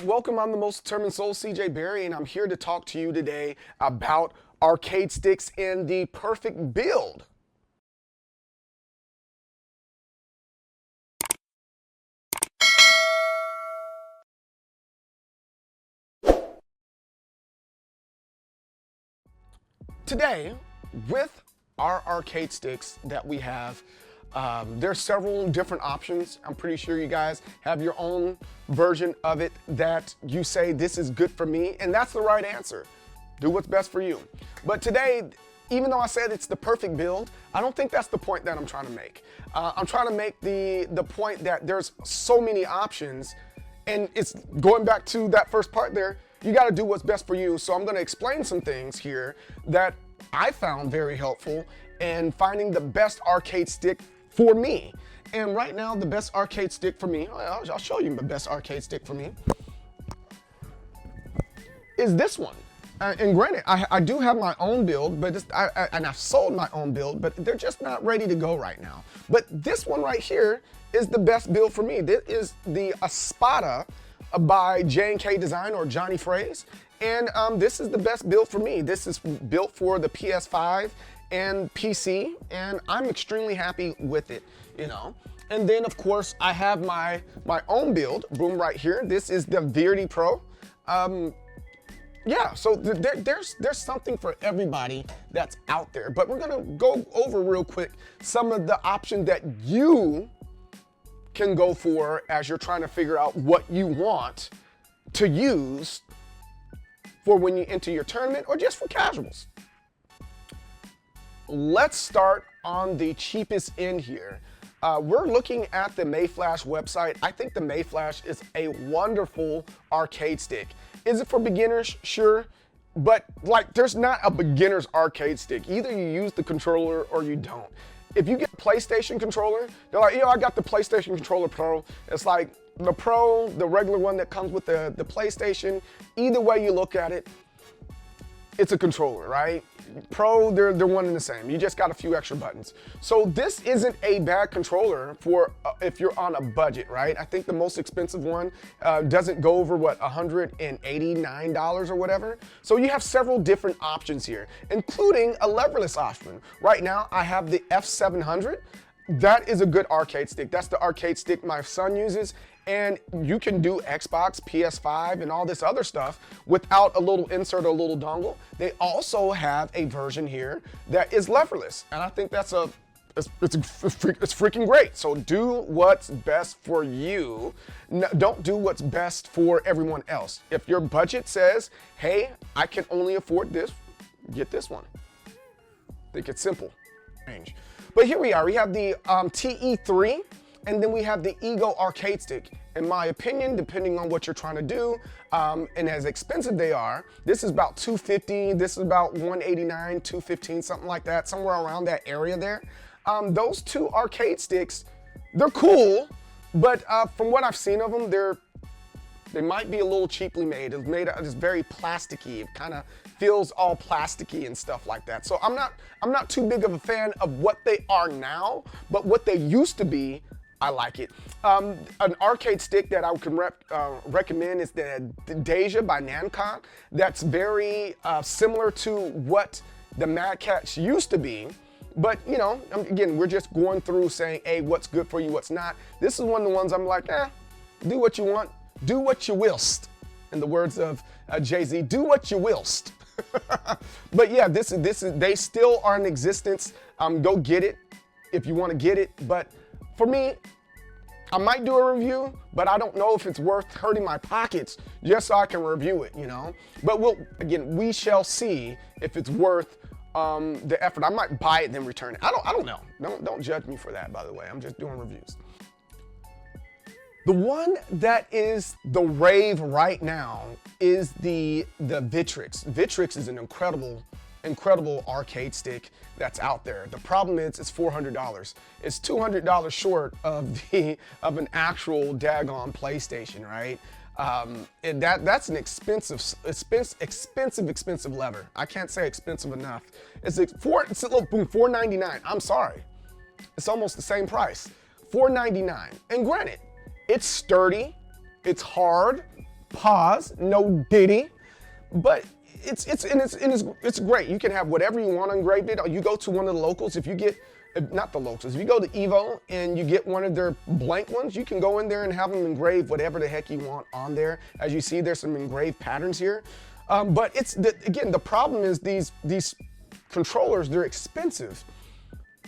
Welcome, I'm the most determined soul, CJ Berry, and I'm here to talk to you today about arcade sticks and the perfect build. Today, with our arcade sticks that we have, there's several different options. I'm pretty sure you guys have your own version of it that you say, this is good for me, and that's the right answer. Do what's best for you. But today, even though I said it's the perfect build, I don't think that's the point that I'm trying to make. I'm trying to make the point that there's so many options, and it's going back to that first part there, you gotta do what's best for you. So I'm gonna explain some things here that I found very helpful in finding the best arcade stick for me. And right now, the best arcade stick for me, I'll show you the best arcade stick for me, is this one. And granted, I do have my own build, but and I've sold my own build, but they're just not ready to go right now. But this one right here is the best build for me. This is the Espada by J&K Design, or Johnny Phrase. And this is the best build for me. This is built for the PS5 and PC, and I'm extremely happy with it, you know. And then of course I have my own build, boom, right here. This is the Victrix Pro. Yeah, so there's something for everybody that's out there. But we're gonna go over real quick some of the options that you can go for as you're trying to figure out what you want to use for when you enter your tournament or just for casuals. Let's start on the cheapest end here. We're looking at the Mayflash website. I think the Mayflash is a wonderful arcade stick. Is it for beginners? Sure. But like, there's not a beginner's arcade stick. Either you use the controller or you don't. If you get a PlayStation controller, they're like, I got the PlayStation Controller Pro. It's like the Pro, the regular one that comes with the PlayStation. Either way you look at it, it's a controller, right? Pro, they're one and the same. You just got a few extra buttons. So this isn't a bad controller for if you're on a budget, right? I think the most expensive one doesn't go over, what, $189 or whatever. So you have several different options here, including a leverless option. Right now, I have the F700. That is a good arcade stick. That's the arcade stick my son uses. And you can do Xbox, PS5, and all this other stuff without a little insert or a little dongle. They also have a version here that is leverless. And I think that's it's freaking great. So do what's best for you. Don't do what's best for everyone else. If your budget says, hey, I can only afford this, get this one. I think it's simple. But here we are, we have the TE3, and then we have the Ego arcade stick. In my opinion, depending on what you're trying to do, and as expensive they are, this is about $250, this is about $189, $215, something like that, somewhere around that area there. Those two arcade sticks, they're cool, but from what I've seen of them, they might be a little cheaply made. It's very plasticky. It kind of feels all plasticky and stuff like that. So I'm not too big of a fan of what they are now, but what they used to be, I like it. An arcade stick that I can recommend is the Deja by MadCatz. That's very similar to what the MadCatz used to be. But, you know, again, we're just going through saying, hey, what's good for you, what's not. This is one of the ones I'm like, do what you want, do what you willst. In the words of Jay-Z, do what you willst. But yeah, they still are in existence. Go get it if you want to get it. But for me, I might do a review, but I don't know if it's worth hurting my pockets just so I can review it, you know. But we shall see if it's worth the effort. I might buy it and then return it. I don't know. Don't judge me for that, by the way. I'm just doing reviews. The one that is the rave right now is the Victrix. Victrix is an incredible arcade stick that's out there. The problem is it's $400. It's $200 short of an actual daggone PlayStation, right? And that's an expensive lever. I can't say expensive enough. It's $499. I'm sorry. It's almost the same price. $499. And granted, it's sturdy, it's hard, pause, no diddy, but it's great. You can have whatever you want engraved it. You go to one of the locals, if you get, not the locals, if you go to Evo and you get one of their blank ones, you can go in there and have them engrave whatever the heck you want on there. As you see, there's some engraved patterns here. But again, the problem is these controllers, they're expensive.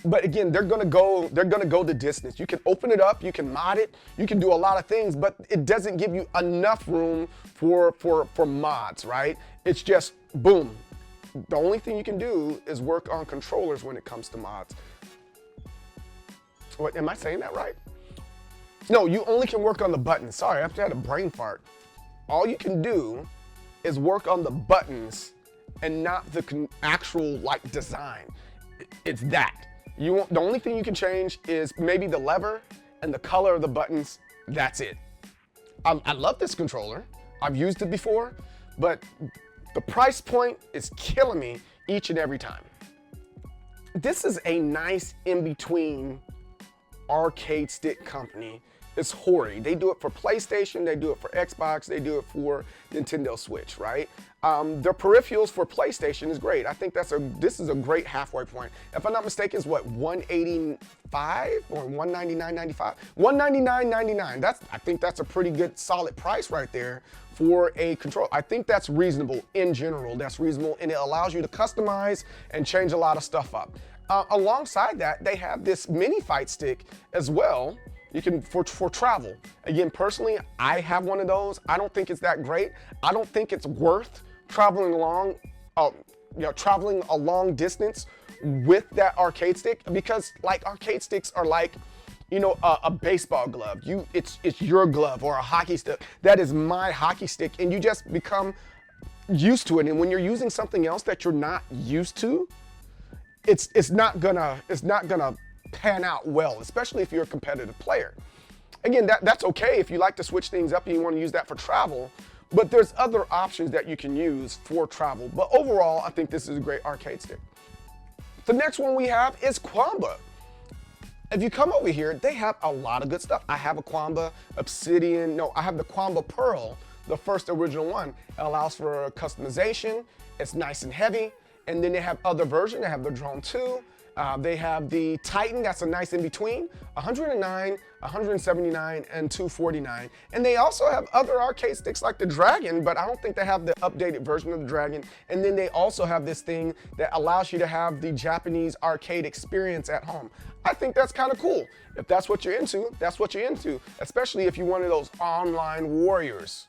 But again, they're gonna go the distance. You can open it up, you can mod it, you can do a lot of things, but it doesn't give you enough room for mods, right? It's just boom. The only thing you can do is work on controllers when it comes to mods. What, am I saying that right? No, you only can work on the buttons. Sorry, I had a brain fart. All you can do is work on the buttons and not the actual like design. It's that. The only thing you can change is maybe the lever and the color of the buttons. That's it. I love this controller. I've used it before, but the price point is killing me each and every time. This is a nice in-between arcade stick company. It's Hori. They do it for PlayStation, they do it for Xbox, they do it for Nintendo Switch, right? Their peripherals for PlayStation is great. I think this is a great halfway point. If I'm not mistaken, it's what, $185 or $199.95? $199.99. I think that's a pretty good solid price right there for a controller. I think that's reasonable in general. That's reasonable, and it allows you to customize and change a lot of stuff up. Alongside that, they have this mini fight stick as well. You can for travel. Again, personally, I have one of those. I don't think it's that great. I don't think it's worth traveling traveling a long distance with that arcade stick, because like arcade sticks are like, you know, a baseball glove. It's your glove, or a hockey stick. That is my hockey stick, and you just become used to it. And when you're using something else that you're not used to, it's not gonna pan out well, especially if you're a competitive player. Again, that's okay if you like to switch things up and you want to use that for travel, but there's other options that you can use for travel. But overall, I think this is a great arcade stick. The next one we have is Qanba. If you come over here, they have a lot of good stuff. I have a Qanba Obsidian, no, I have the Qanba Pearl, the first original one. It allows for customization, it's nice and heavy, and then they have other versions. They have the Drone 2, they have the Titan, that's a nice in-between, 109, 179, and 249. And they also have other arcade sticks like the Dragon, but I don't think they have the updated version of the Dragon. And then they also have this thing that allows you to have the Japanese arcade experience at home. I think that's kind of cool. If that's what you're into, that's what you're into, especially if you're one of those online warriors.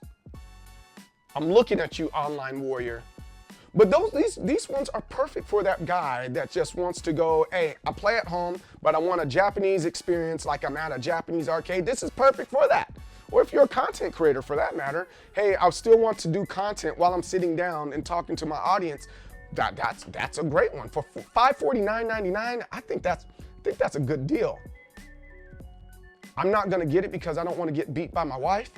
I'm looking at you, online warrior. But these ones are perfect for that guy that just wants to go, hey, I play at home, but I want a Japanese experience like I'm at a Japanese arcade. This is perfect for that. Or if you're a content creator for that matter, hey, I still want to do content while I'm sitting down and talking to my audience. That's a great one. For $549.99, I think that's a good deal. I'm not gonna get it because I don't want to get beat by my wife,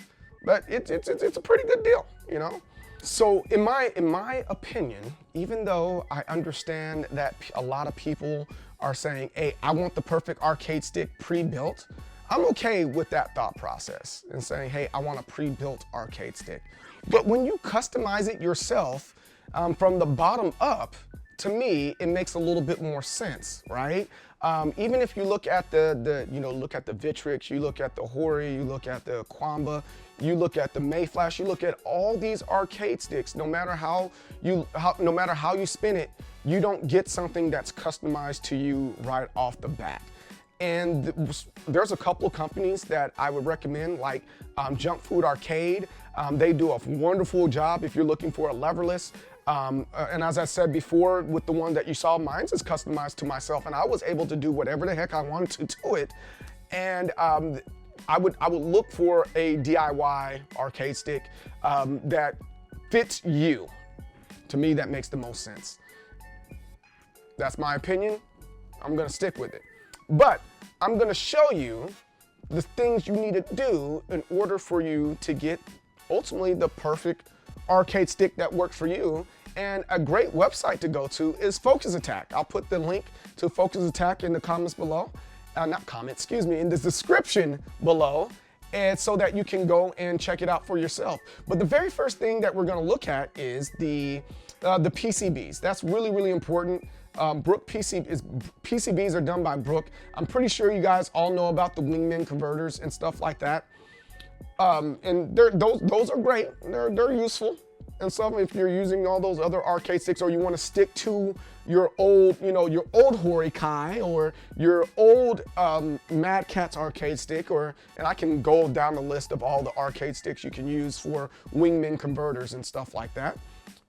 but it's a pretty good deal, you know? So in my opinion, even though I understand that a lot of people are saying, hey, I want the perfect arcade stick pre-built, I'm okay with that thought process and saying, hey, I want a pre-built arcade stick. But when you customize it yourself from the bottom up, to me, it makes a little bit more sense, right? Even if you look at look at the Victrix, you look at the Hori, you look at the Qanba, you look at the Mayflash, you look at all these arcade sticks, no matter how you spin it, you don't get something that's customized to you right off the bat. And there's a couple of companies that I would recommend, like Junk Food Arcade. They do a wonderful job if you're looking for a leverless. And as I said before, with the one that you saw, mine's is customized to myself, and I was able to do whatever the heck I wanted to do it. And I would look for a DIY arcade stick that fits you. To me, that makes the most sense. That's my opinion. I'm gonna stick with it. But I'm gonna show you the things you need to do in order for you to get ultimately the perfect arcade stick that works for you. And a great website to go to is Focus Attack. I'll put the link to Focus Attack in the comments below. In the description below. and so that you can go and check it out for yourself. But the very first thing that we're gonna look at is the PCBs. That's really, really important. PCBs are done by Brook. I'm pretty sure you guys all know about the wingman converters and stuff like that. And those are great. They're useful. And so if you're using all those other arcade sticks, or you want to stick to your old, your old Hori Kai or your old MadCatz arcade stick, and I can go down the list of all the arcade sticks you can use for wingman converters and stuff like that.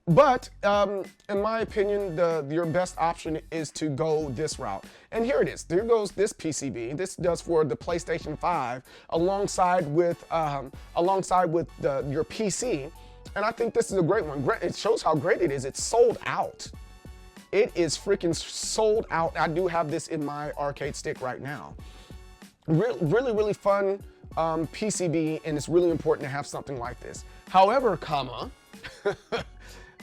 But in my opinion, your best option is to go this route. And here it is. There goes this PCB. This does for the PlayStation 5 alongside with your PC. And I think this is a great one. It shows how great it is. It's sold out. It is freaking sold out. I do have this in my arcade stick right now. Really, really fun PCB, and it's really important to have something like this. However,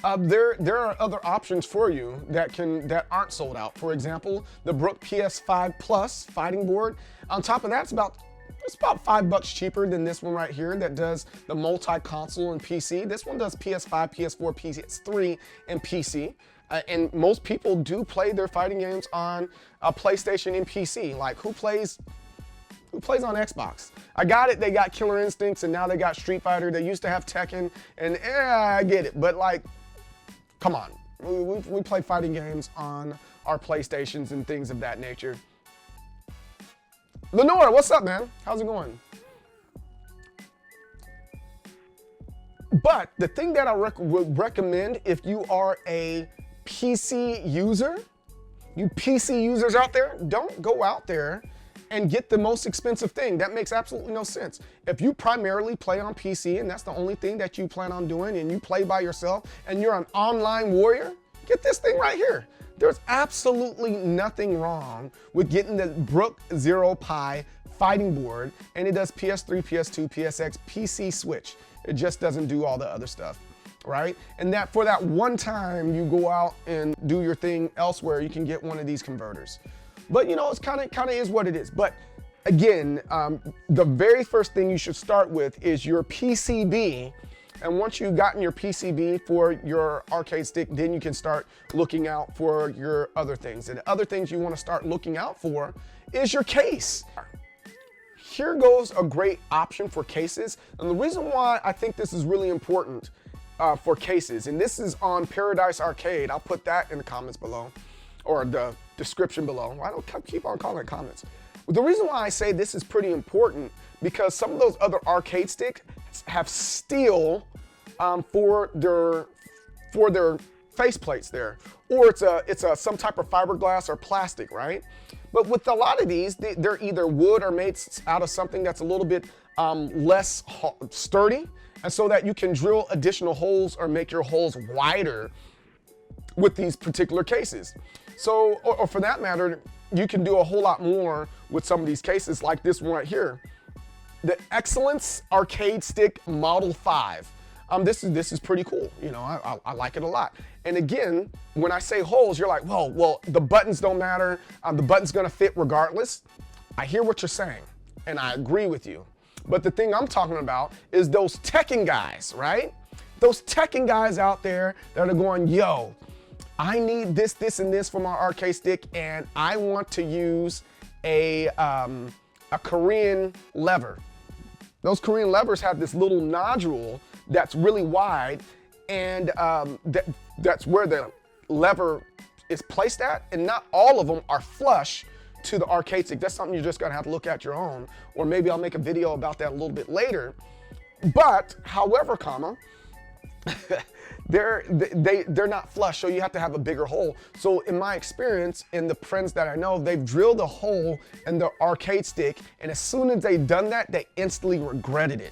there are other options for you that aren't sold out. For example, the Brook PS5 Plus fighting board. On top of that, it's about $5 cheaper than this one right here that does the multi-console and PC. This one does PS5, PS4, PS3, and PC. And most people do play their fighting games on a PlayStation and PC. Like, who plays on Xbox? I got it, they got Killer Instincts, and now they got Street Fighter. They used to have Tekken, and I get it, but like, come on. We play fighting games on our PlayStations and things of that nature. Lenore, what's up, man? How's it going? But the thing that I would recommend if you are a PC user, you PC users out there, don't go out there and get the most expensive thing. That makes absolutely no sense. If you primarily play on PC and that's the only thing that you plan on doing, and you play by yourself and you're an online warrior, get this thing right here. There's absolutely nothing wrong with getting the Brook Zero Pi fighting board, and it does PS3, PS2, PSX, PC Switch. It just doesn't do all the other stuff, right? And that for that one time you go out and do your thing elsewhere, you can get one of these converters. But it's kind of is what it is. But again, the very first thing you should start with is your PCB. And once you've gotten your PCB for your arcade stick, then you can start looking out for your other things. And the other things you want to start looking out for is your case. Here goes a great option for cases. And the reason why I think this is really important for cases, and this is on Paradise Arcade. I'll put that in the comments below, or the description below. I don't keep on calling it comments. The reason why I say this is pretty important, because some of those other arcade sticks have steel for their face plates there, or it's some type of fiberglass or plastic, right? But with a lot of these, they're either wood or made out of something that's a little bit less sturdy, and so that you can drill additional holes or make your holes wider with these particular cases. So, or for that matter, you can do a whole lot more with some of these cases, like this one right here. The Excellence Arcade Stick Model 5. This is pretty cool. I like it a lot. And again, when I say holes, you're like, well, the buttons don't matter. The button's gonna fit regardless. I hear what you're saying, and I agree with you. But the thing I'm talking about is those Tekken guys, right? Those Tekken guys out there that are going, yo, I need this, this, and this for my arcade stick, and I want to use a Korean lever. Those Korean levers have this little nodule that's really wide, and that's where the lever is placed at, and not all of them are flush to the arcade stick. That's something you're just gonna have to look at your own, or maybe I'll make a video about that a little bit later. But, however, they're not flush, so you have to have a bigger hole. So in my experience, in the friends that I know, they've drilled a hole in the arcade stick, and as soon as they've done that, they instantly regretted it.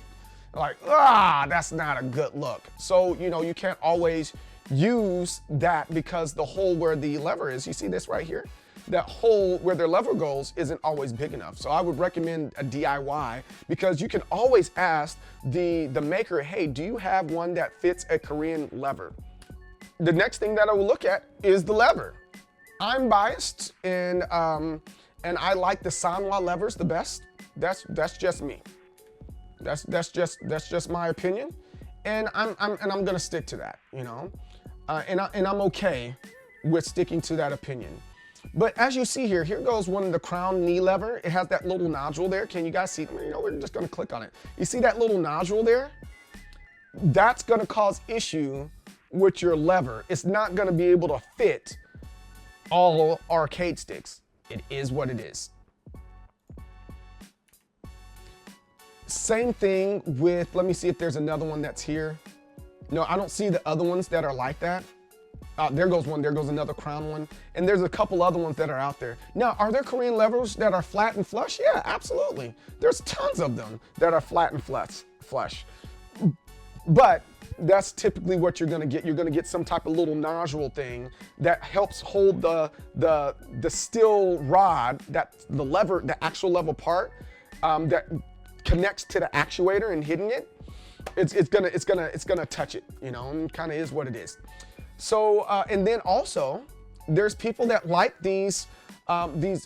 Like, that's not a good look. So, you can't always use that, because the hole where the lever is, you see this right here? That hole where their lever goes isn't always big enough. So I would recommend a DIY, because you can always ask the maker, hey, do you have one that fits a Korean lever? The next thing that I will look at is the lever. I'm biased, and I like the Sanwa levers the best. That's just me. That's just my opinion, and I'm gonna stick to that, you know, and I'm okay with sticking to that opinion. But as you see here, here goes one of the crown knee lever. It has that little nodule there. Can you guys see? You know, we're just gonna click on it. You see that little nodule there? That's gonna cause issue with your lever. It's not gonna be able to fit all arcade sticks. It is what it is. Same thing with, let me see if there's another one that's here. No, I don't see the other ones that are like that. There goes one, there goes another crown one. And there's a couple other ones that are out there. Now, are there Korean levers that are flat and flush? Yeah, absolutely. There's tons of them that are flat and flush. But that's typically what you're gonna get. You're gonna get some type of little nodule thing that helps hold the steel rod, that the lever, the actual level part that connects to the actuator and hitting it. It's gonna touch it, you know, and kind of is what it is. So, and then also, there's people that like these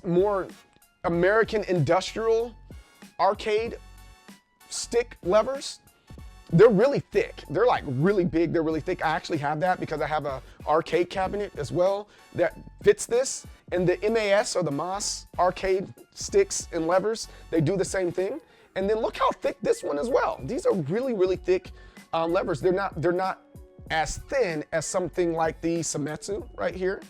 more American industrial arcade stick levers. They're really thick. They're like really big, they're really thick. I actually have that because I have a arcade cabinet as well that fits this. And the MAS or the MAS arcade sticks and levers, they do the same thing. And then look how thick this one as well. These are really, really thick levers. They're not as thin as something like the Sametsu right here.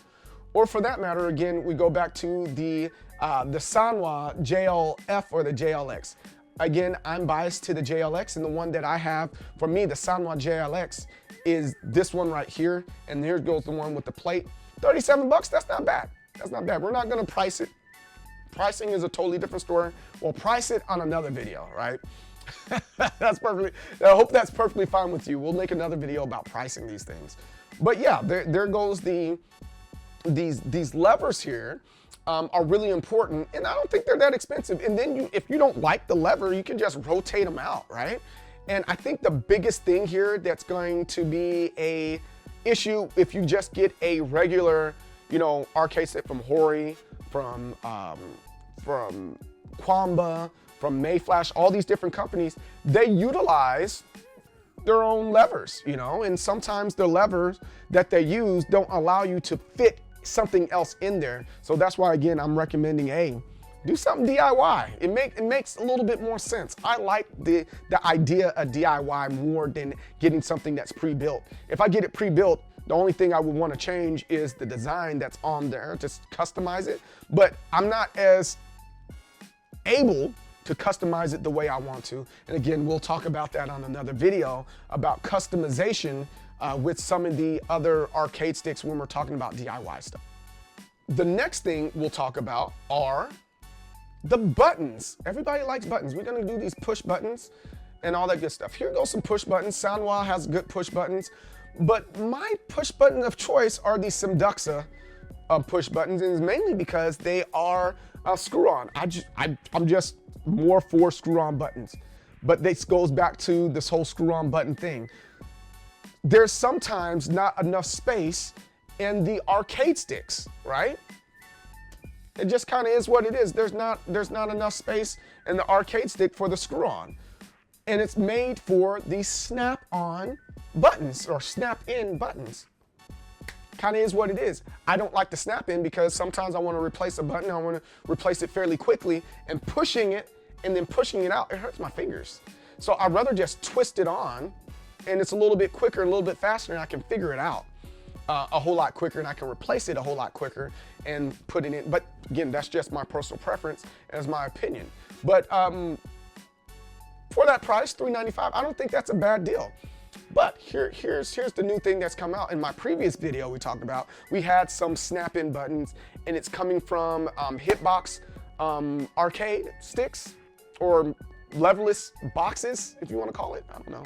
Or for that matter, again, we go back to the Sanwa JLF or the JLX. Again, I'm biased to the JLX, and the one that I have, for me, the Sanwa JLX is this one right here. And here goes the one with the plate. 37 bucks, that's not bad. That's not bad. We're not gonna price it. Pricing is a totally different story. We'll price it on another video, right? That's perfectly, I hope that's perfectly fine with you. We'll make another video about pricing these things. But yeah, there goes these levers here are really important, and I don't think they're that expensive. And then if you don't like the lever, you can just rotate them out, right? And I think the biggest thing here that's going to be a issue if you just get a regular, you know, arcade stick from Hori, from Qanba, from Mayflash, all these different companies, they utilize their own levers, you know, and sometimes the levers that they use don't allow you to fit something else in there. So that's why, again, I'm recommending, hey, do something DIY. It makes a little bit more sense. I like the idea of DIY more than getting something that's pre-built. If I get it pre-built, the only thing I would want to change is the design that's on there, just customize it. But I'm not as able to customize it the way I want to. And again, we'll talk about that on another video about customization with some of the other arcade sticks when we're talking about DIY stuff. The next thing we'll talk about are the buttons. Everybody likes buttons. We're gonna do these push buttons and all that good stuff. Here goes some push buttons. Sanwa has good push buttons, but my push button of choice are the Simduxa push buttons, and it's mainly because they are screw-on. I'm just more for screw-on buttons, but this goes back to this whole screw-on button thing. There's sometimes not enough space in the arcade sticks, right? It just kind of is what it is. There's not enough space in the arcade stick for the screw-on. And it's made for the snap-on buttons or snap-in buttons. Kind of is what it is. I don't like the snap-in because sometimes I want to replace a button, I want to replace it fairly quickly, and pushing it and then pushing it out, it hurts my fingers. So I'd rather just twist it on, and it's a little bit quicker, a little bit faster, and I can figure it out a whole lot quicker, and I can replace it a whole lot quicker and put it in. But again, that's just my personal preference as my opinion. But for that price, $395, I don't think that's a bad deal. But here's the new thing that's come out. In my previous video we talked about, we had some snap-in buttons, and it's coming from Hitbox arcade sticks, or leverless boxes, if you want to call it. I don't know.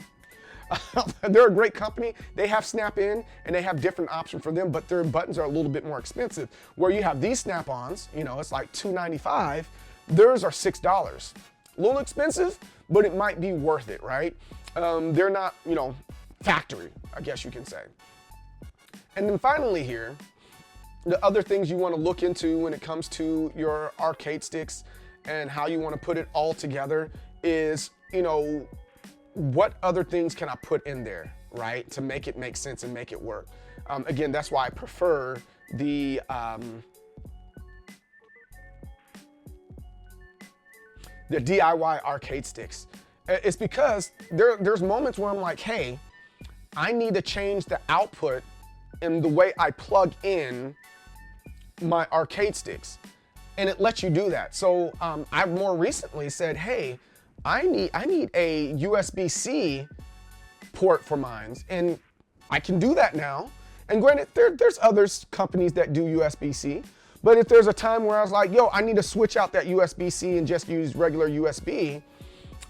They're a great company. They have snap-in, and they have different options for them, but their buttons are a little bit more expensive. Where you have these snap-ons, you know, it's like $2.95. Theirs are $6. A little expensive, but it might be worth it, right? They're not, you know, factory, I guess you can say. And then finally here, the other things you want to look into when it comes to your arcade sticks and how you want to put it all together is, you know, what other things can I put in there, right, to make it make sense and make it work. Again, that's why I prefer the DIY arcade sticks. It's because there's moments where I'm like, hey, I need to change the output in the way I plug in my arcade sticks. And it lets you do that. So I more recently said, hey, I need a USB-C port for mine. And I can do that now. And granted, there's other companies that do USB-C. But if there's a time where I was like, yo, I need to switch out that USB-C and just use regular USB,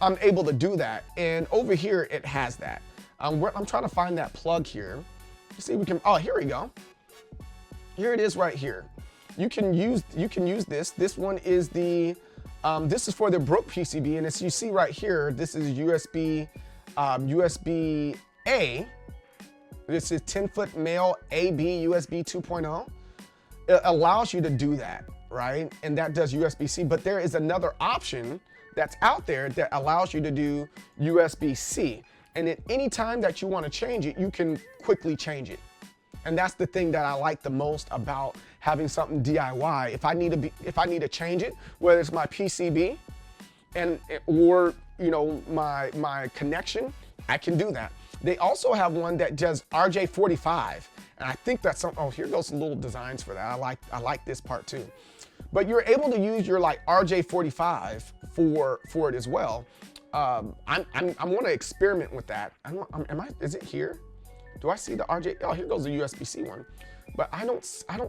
I'm able to do that. And over here, it has that. I'm trying to find that plug here. Let's see if we can, oh, here we go. Here it is right here. You can use this. This one is the, this is for the Brook PCB. And as you see right here, this is USB-A. This is 10-foot male AB USB 2.0. It allows you to do that, right? And that does USB-C, but there is another option that's out there that allows you to do USB-C. And at any time that you want to change it, you can quickly change it. And that's the thing that I like the most about having something DIY. If I need to change it, whether it's my PCB or you know my connection, I can do that. They also have one that does RJ45. And I think that's some, oh, here goes some little designs for that. I like this part too. But you're able to use your like RJ45 for it as well. I'm gonna experiment with that. Is it here? Do I see the RJ? Oh, here goes the USB-C one. But I don't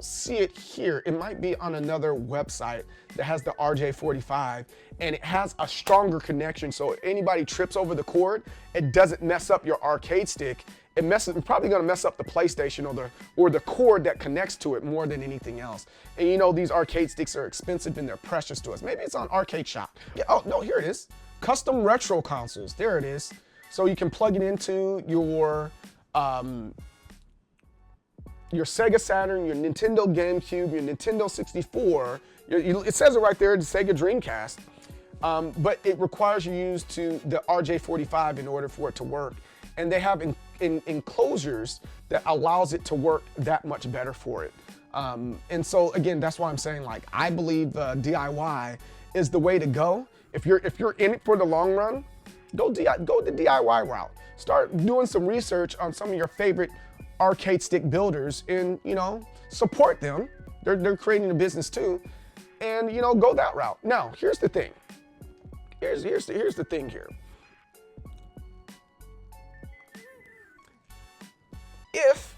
see it here. It might be on another website that has the RJ45 and it has a stronger connection. So if anybody trips over the cord, it doesn't mess up your arcade stick. It's probably gonna mess up the PlayStation or the cord that connects to it more than anything else. And you know, these arcade sticks are expensive and they're precious to us. Maybe it's on Arcade Shop. Yeah, oh no, here it is. Custom retro consoles, there it is. So you can plug it into your Sega Saturn, your Nintendo GameCube, your Nintendo 64. It says it right there, the Sega Dreamcast. But it requires you use the RJ45 in order for it to work. And they have enclosures that allows it to work that much better for it. And so again, that's why I'm saying, like, I believe DIY is the way to go. If you're in it for the long run, go the DIY route. Start doing some research on some of your favorite arcade stick builders and, you know, support them. They're creating a business too. And, you know, go that route. Now, here's the thing. Here's the thing here. If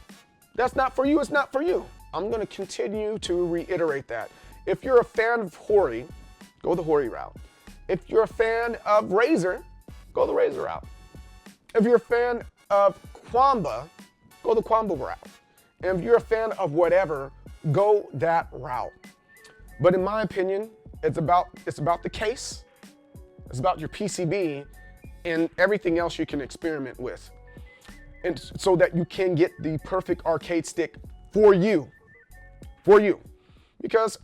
that's not for you, it's not for you. I'm gonna continue to reiterate that. If you're a fan of Hori, go the Hori route. If you're a fan of Razer, go the Razer route. If you're a fan of Qanba, go the Qanba route. And if you're a fan of whatever, go that route. But in my opinion, it's about the case, it's about your PCB and everything else you can experiment with. And so that you can get the perfect arcade stick for you. Because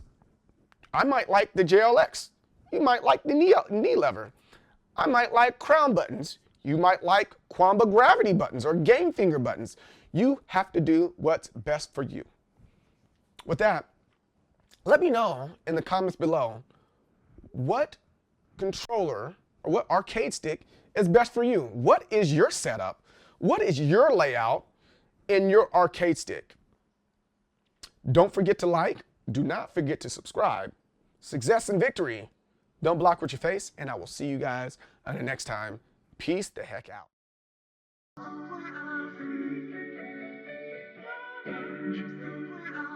I might like the JLX. You might like the knee lever. I might like crown buttons. You might like Qanba gravity buttons or game finger buttons. You have to do what's best for you. With that, let me know in the comments below what controller or what arcade stick is best for you. What is your setup? What is your layout in your arcade stick? Don't forget to like. Do not forget to subscribe. Success and victory. Don't block with your face, and I will see you guys on the next time. Peace the heck out. You say we're